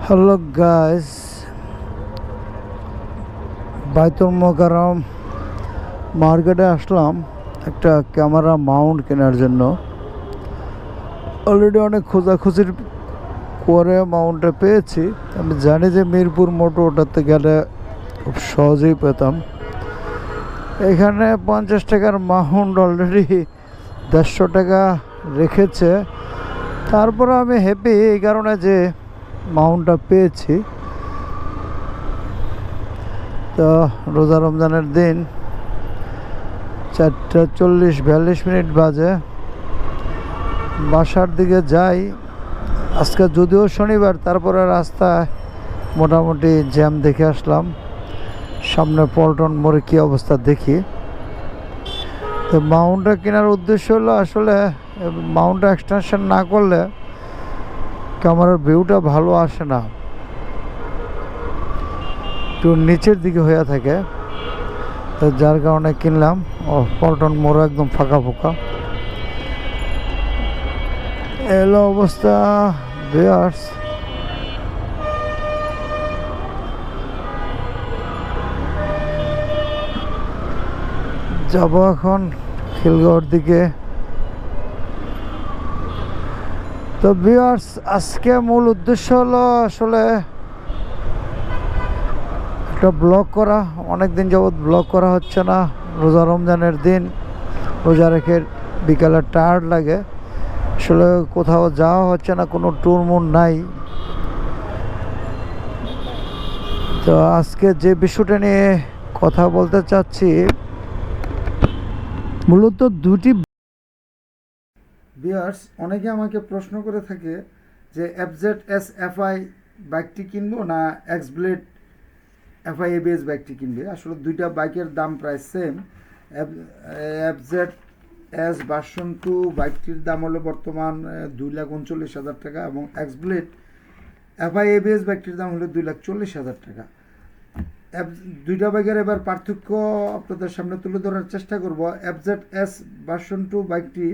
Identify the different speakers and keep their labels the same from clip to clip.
Speaker 1: Hello guys, বাইতুল মোকাররম মার্কেটে আসলাম একটা ক্যামেরা মাউন্ট কেনার জন্য। অলরেডি অনেক খোঁজাখুঁজির করে মাউন্টটা পেয়েছি। আমি জানি যে মিরপুর মোটো ওটাতে গেলে খুব সহজেই পেতাম। এখানে 50 টাকার মাউন্ট অলরেডি 150 টাকা রেখেছে। তারপরে আমি হ্যাপি এই কারণে যে মাউন্টটা পেয়েছি। তো রোজা রমজানের দিন 4:40-42 বাজে, বাসার দিকে যাই। আজকে যদিও শনিবার, তারপরে রাস্তায় মোটামুটি জ্যাম দেখে আসলাম। সামনে পল্টন মোড়ে কী অবস্থা দেখি। তো মাউন্টটা কেনার উদ্দেশ্য হলো, আসলে মাউন্টটা এক্সটেনশন না করলে ক্যামেরার ভিউটা ভালো আসে না, একটু নিচের দিকে হয়ে থাকে। তো যার কারণে কিনলাম। পল্টন মোড় একদম ফাঁকা ফাঁকা এলো অবস্থা। ভিউয়ার্স, যাব এখন খিলগাঁওর দিকে। তো ভিউয়ার্স, আজকে মূল উদ্দেশ্য হলো আসলে একটা ব্লগ করা। অনেক দিন যাবৎ ব্লগ করা হচ্ছে না। রোজা রমজানের দিন, রোজা রেখে বিকালে টায়ার্ড লাগে, আসলে কোথাও যাওয়া হচ্ছে না, কোনো ট্যুর মুর নাই। তো আজকে যে বিষয়টা নিয়ে কথা বলতে চাচ্ছি, মূলত দুটি। ভিউয়ার্স, অনেকে আমাকে প্রশ্ন করে থাকে যে FZ-S-FI বাইকটি কিনবো না এক্সব্লেড FI ABS বাইকটি কিনবে। আসলে দুইটা বাইকের দাম প্রায় সেম। FZ-S ভার্সন 2 বাইকটির দাম হলো বর্তমান 2,39,000 টাকা, এবং এক্সব্লেড FI ABS বাইকটির দাম হলো 2,40,000 টাকা। দুইটা বাইকের এবার পার্থক্য আপনাদের সামনে তুলে ধরার চেষ্টা করব। FZ-S ভার্সন 2 বাইকটি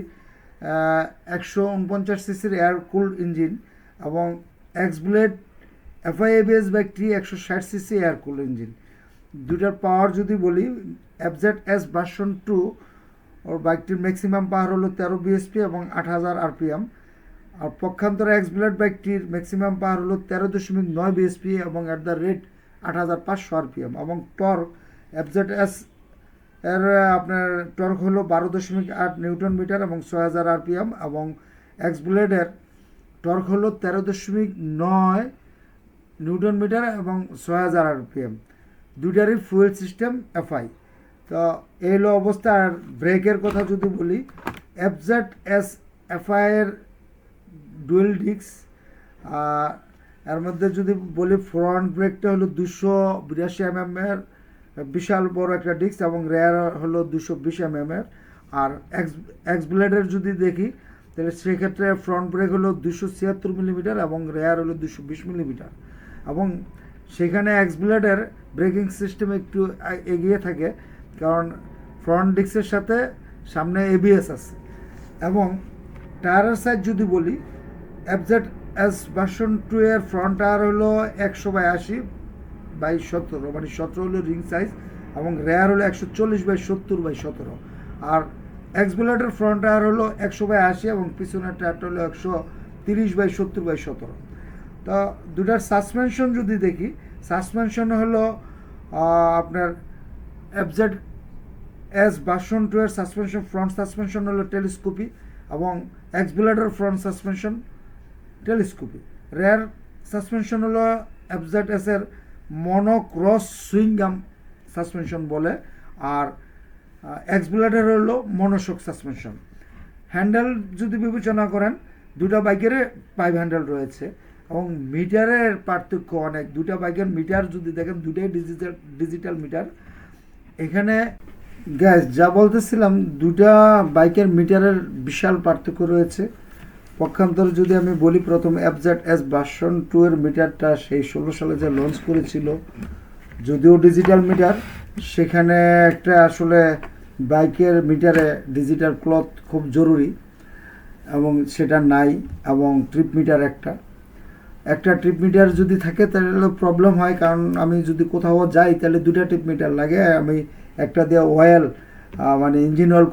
Speaker 1: 149 সিসির এয়ার কুলড ইঞ্জিন, এবং এক্সব্লেড FI ABS বাইকটি 160 সিসি এয়ার কুলড ইঞ্জিন। দুটার পাওয়ার যদি বলি, FZ-S ভার্সন 2 ওর বাইকটির ম্যাক্সিমাম পাওয়ার হলো 13 বিএসপি এবং 8,000 RPM। আর পক্ষান্তরে এক্সব্লেড বাইকটির ম্যাক্সিমাম পাওয়ার হলো 13.9 বিএসপি এবং অ্যাট দ্য রেট 8,500 RPM। এবং টর্ক, FZ-S এর আপনার টর্ক হলো 12.8 নিউটন মিটার এবং 6,000 RPM, এবং এক্সব্লেডের টর্ক হলো 13.9 নিউটন মিটার এবং 6,000 RPM। দুইটারই ফুয়েল সিস্টেম FI। তো এই হলো অবস্থা। আর ব্রেকের কথা যদি বলি, FZ-S FI এর ডুয়েল ডিস্ক। এর মধ্যে যদি বলি, ফ্রন্ট ব্রেকটা হলো 282 mm এর বিশাল বড় একটা ডিস্ক, এবং রেয়ার হলো 220 mm এর। আর এক্সব্লেডের যদি দেখি, তাহলে সেক্ষেত্রে ফ্রন্ট ব্রেক হলো 276 মিলিমিটার এবং রেয়ার হলো 220 মিলিমিটার। এবং সেখানে এক্সব্লেডের ব্রেকিং সিস্টেম একটু এগিয়ে থাকে, কারণ ফ্রন্ট ডিস্কের সাথে সামনে ABS আছে। এবং টায়ারের সাইজ যদি বলি, FZ-S ভার্সন 2 এর ফ্রন্ট টায়ার হলো 100/80/17, মানে 17 হলো রিং সাইজ, এবং রেয়ার হলো 140/70/17। আর এক্সব্লেডের ফ্রন্ট টায়ার হলো 100/80 এবং পিছনের টায়ারটা হলো 130/70/17। তো দুটার সাসপেনশন যদি দেখি, সাসপেনশন হলো আপনার FZ-S ভার্সন 2 এর সাসপেনশন, ফ্রন্ট সাসপেনশন হলো টেলিস্কোপি, এবং এক্সব্লেডের ফ্রন্ট সাসপেনশন টেলিস্কোপি। রেয়ার সাসপেনশন হলো FZ-S এর মনোক্রস সুইংগাম সাসপেনশন বলে, আর এক্সব্লেডের হলো মনোশক সাসপেনশন। হ্যান্ডেল যদি বিবেচনা করেন, দুটা বাইকের পাইপ হ্যান্ডেল রয়েছে, এবং মিটারের পার্থক্য অনেক। দুটা বাইকের মিটার যদি দেখেন, দুটাই ডিজিটাল মিটার। এখানে গ্যাস যা বলতেছিলাম, দুটা বাইকের মিটারের বিশাল পার্থক্য রয়েছে। পক্ষান্তরে যদি আমি বলি, প্রথম FZ-S ভার্সন 2 এর মিটারটা সেই 16 সালে যে লঞ্চ করেছিল, যদিও ডিজিটাল মিটার, সেখানে একটা আসলে বাইকের মিটারে ডিজিটাল ক্লক খুব জরুরি, এবং সেটা নাই, এবং ট্রিপ মিটার একটা। একটা ট্রিপ মিটার যদি থাকে তাহলে প্রবলেম হয়, কারণ আমি যদি কোথাও যাই তাহলে দুটা ট্রিপ মিটার লাগে। আমি একটা দিয়ে অয়েল মানে ইঞ্জিন অয়েল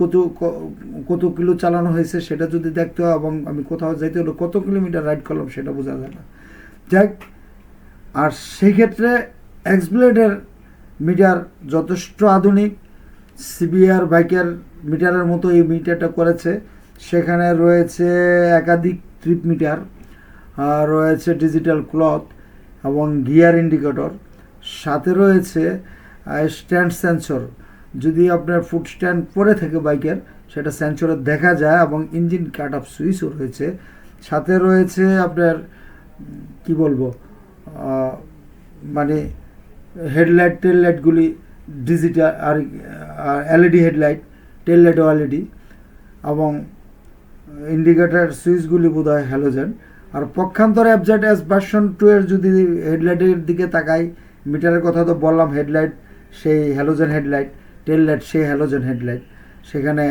Speaker 1: কত কিলো চালানো হয়েছে সেটা যদি দেখতে হয়, এবং আমি কোথাও যাইতে হলে কত কিলোমিটার রাইড করলাম সেটা বোঝা যায় না। যাক, আর সেই ক্ষেত্রে এক্সব্লেডের মিটার যথেষ্ট আধুনিক, সিবিআর বাইকের মিটারের মতো এই মিটারটা করেছে। সেখানে রয়েছে একাধিক ট্রিপ মিটার, রয়েছে ডিজিটাল ক্লক এবং গিয়ার ইন্ডিকেটর, সাথে রয়েছে স্ট্যান্ড সেন্সর। যদি আপনার ফুট স্ট্যান্ড পরে থাকে বাইকের, সেটা সেন্সরে দেখা যায়, এবং ইঞ্জিন কাট অফ সুইচও রয়েছে। সাথে রয়েছে আপনার কি বলবো, মানে হেডলাইট টেল লাইটগুলি ডিজিটাল, আর এলইডি হেডলাইট, টেল লাইটও এলইডি, এবং ইন্ডিকেটার সুইচগুলি বোধ হয় হ্যালোজেন। আর পক্ষান্তরে এফজেড এস ভার্সন 2 এর যদি হেডলাইটের দিকে তাকাই, মিটারের কথা তো বললাম, হেডলাইট সেই হ্যালোজেন হেডলাইট, টেল লাইট সেই হ্যালোজেন হেডলাইট। সেখানে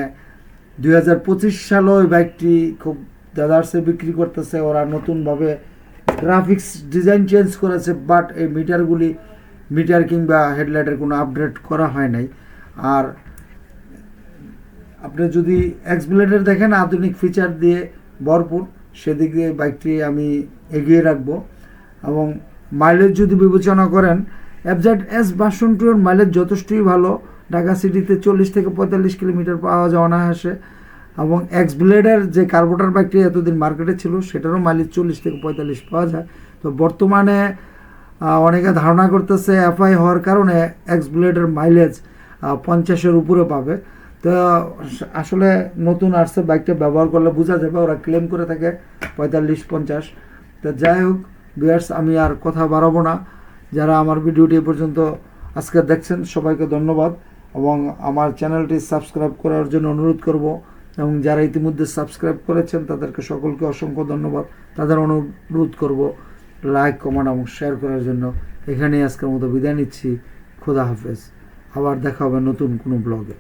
Speaker 1: 2025 সালে ওই বাইকটি খুব দাদার্সে বিক্রি করতেছে ওরা, নতুনভাবে গ্রাফিক্স ডিজাইন চেঞ্জ করেছে, বাট এই মিটার কিংবা হেডলাইটের কোনো আপডেট করা হয় নাই। আর আপনি যদি এক্সব্লেডের দেখেন, আধুনিক ফিচার দিয়ে ভরপুর, সেদিক দিয়ে বাইকটি আমি এগিয়ে রাখবো। এবং মাইলেজ যদি বিবেচনা করেন, এফজেড এস ভার্সন 2 এর মাইলেজ যথেষ্টই ভালো। ঢাকা সিটিতে 40 থেকে 45 কিলোমিটার পাওয়া যায় অনায়াসে, এবং এক্সব্লেডের যে কার্বোটার বাইকটি এতদিন মার্কেটে ছিল সেটারও মাইলেজ 40 থেকে 45 পাওয়া যায়। তো বর্তমানে অনেকে ধারণা করতেছে এফআই হওয়ার কারণে এক্সব্লেডের মাইলেজ 50-এর উপরে পাবে। তো আসলে নতুন আসছে, বাইকটা ব্যবহার করলে বোঝা যাবে, ওরা ক্লেম করে থাকে 45-50। তো যাই হোক ভিউয়ার্স, আমি আর কথা বাড়াবো না। যারা আমার ভিডিওটি পর্যন্ত আজকে দেখছেন সবাইকে ধন্যবাদ, এবং আমার চ্যানেলটি সাবস্ক্রাইব করার জন্য অনুরোধ করব, এবং যারা ইতিমধ্যে সাবস্ক্রাইব করেছেন তাদেরকে সকলকে অসংখ্য ধন্যবাদ। তাদের অনুরোধ করব লাইক, কমেন্ট এবং শেয়ার করার জন্য। এখানেই আজকের মতো বিদায় নিচ্ছি। খোদা হাফেজ। আবার দেখা হবে নতুন কোনো ব্লগে।